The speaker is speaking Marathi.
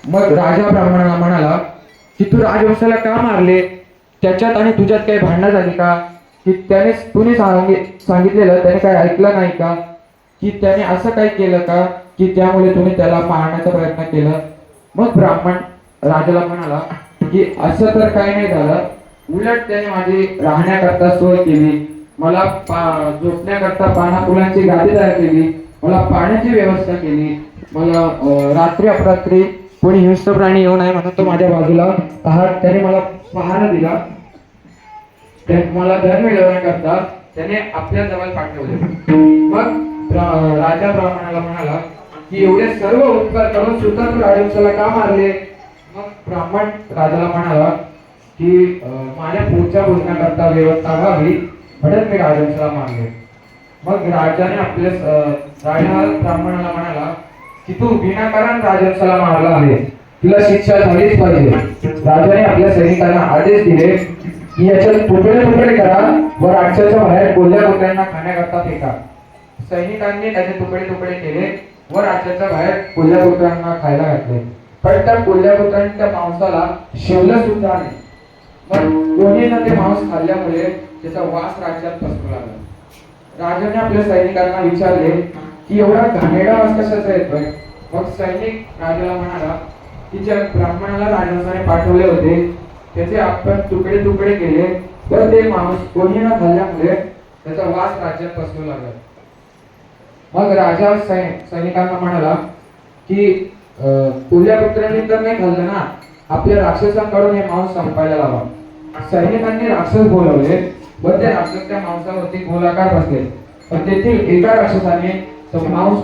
मग राजा ब्राह्मणाला म्हणाला की तू राजवंशाला का मारले? त्याच्यात आणि तुझ्यात काही भांडणं झाली का? की तुम्ही सांगितलेलं त्याने काय ऐकलं नाही का? की त्याने असं काय केलं का की त्यामुळे तुम्ही त्याला मारण्याचा प्रयत्न केला? मग ब्राह्मण राजाला म्हणाला की असं तर काही नाही झालं, उलट त्याने माझी राहण्याकरता सोय केली, मला झोपण्याकरता पानाफुलांची गादी तयार केली, मला पाण्याची व्यवस्था केली, मला रात्री अपरात्री कोणी हिंस्र प्राणी येऊ नये म्हणून तो माझ्या बाजूला त्याने मला पहारा दिला, मला धन मिळवण्याकरता त्याने आपल्या जवळ पाठवले. मग राजा ब्राह्मणाला म्हणाला की एवढे सर्व उपकार करून सुद्धा तू राजवंशाला का मारले? मग ब्राह्मण राजाला म्हणाला की माझ्या पुढच्या भोजनाकरता व्यवस्था व्हावी म्हणून मी राजवंशाला मारले. मग राजाने राजा ब्राह्मणाला म्हणाला की तू विनाकारण राजवंशाला मारला आहे, तुला शिक्षा झालीच पाहिजे. राजाने आपल्या सैनिकांना आदेश दिले की याचे तुकडे तुकडे करा व राक्षसाच्या बाहेर कोल्ह्या कुत्र्यांना खाण्याकरता फेका. सैनिकांनी त्याचे तुकडे तुकडे केले व राक्षसाच्या बाहेर कोल्ह्या कुत्र्यांना खायला घातले. पण त्या कोल्ह्या कुत्र्यांनी त्या मांसाला शिवलं सुद्धा नाही. मग कोणीना ते मांस खाल्ल्यामुळे त्याचा वास राज्यात पसरू लागला. राजाने आपल्या सैनिकांना विचारले की एवढा घाणेरडा वास कशाचा येतोय? मग सैनिक राजाला म्हणाला की ज्या ब्राह्मणाला राजवंशाने पाठवले होते त्याचे आपण तुकडे तुकडे केले तर ते मांस कोणी न खाल्ल्यामुळे त्याचा वास राज्यात पसरू लागला. मग राजा सैनिकांना म्हणाला की कोल्ह्या कुत्र्यांनी तर नाही खाल्लं ना, आपल्या राक्षसांकडून हे मांस संपायला लावा. सैनिकांनी राक्षस बोलवले व ते राक्षस त्या मांसावरती गोलाकार बसले. पण तेथील एका राक्षसाने तो मांस